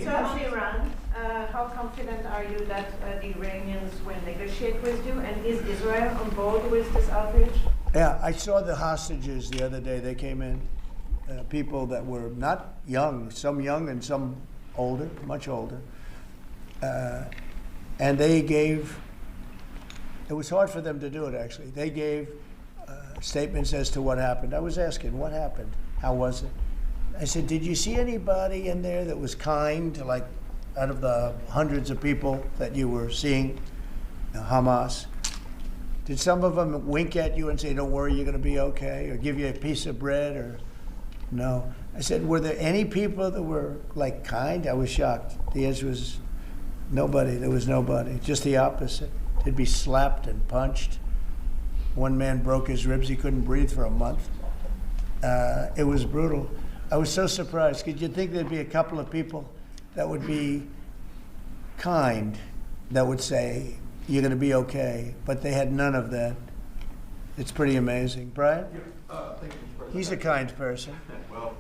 So on Iran, how confident are you that the Iranians will negotiate with you? And is Israel on board with this outrage? Yeah, I saw the hostages the other day. They came in, people that were not young, some young and some older, much older. And they gave, it was hard for them to do it actually. They gave statements as to what happened. I was asking, what happened? How was it? I said, did you see anybody in there that was kind, like out of the hundreds of people that you were seeing, Hamas? Did some of them wink at you and say, don't worry, you're going to be okay, or give you a piece of bread, or no? I said, were there any people that were like kind? I was shocked. The answer was nobody. There was nobody. Just the opposite. They'd be slapped and punched. One man broke his ribs. He couldn't breathe for a month. It was brutal. I was so surprised. Could you think there'd be a couple of people that would be kind, that would say, you're going to be okay, but they had none of that. It's pretty amazing. Brian? Thank you, Mr. President. He's a kind person. Well,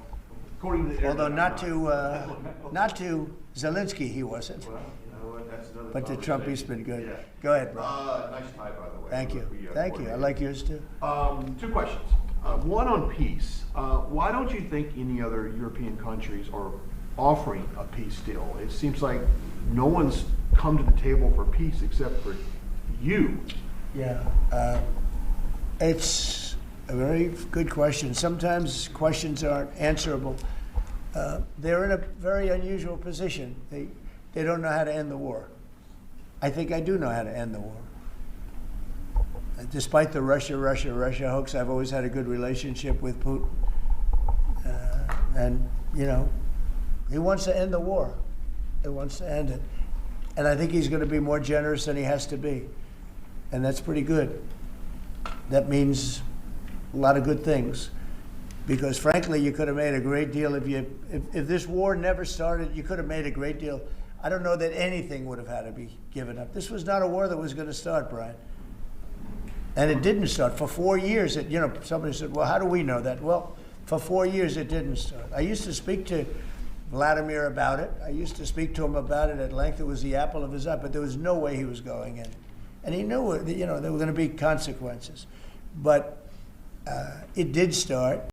according to Although not to Zelensky, he wasn't. Well, you know what, that's another But to Trump, he's conversation. been good. Yeah. Go ahead, Brian. Nice tie, by the way. Thank you. We, Thank you. I like yours too. Two questions. One on peace. Why don't you think any other European countries are offering a peace deal? It seems like no one's come to the table for peace except for you. Yeah. It's a very good question. Sometimes questions aren't answerable. They're in a very unusual position. They don't know how to end the war. I think I do know how to end the war. Despite the Russia hoax, I've always had a good relationship with Putin. And, you know, he wants to end the war. He wants to end it. And I think he's going to be more generous than he has to be. And that's pretty good. That means a lot of good things. Because frankly, you could have made a great deal if this war never started, you could have made a great deal. I don't know that anything would have had to be given up. This was not a war that was going to start, Brian. And it didn't start. For 4 years, somebody said, well, how do we know that? Well, for 4 years, it didn't start. I used to speak to Vladimir about it. I used to speak to him about it at length. It was the apple of his eye, but there was no way he was going in. And he knew, there were going to be consequences. But it did start.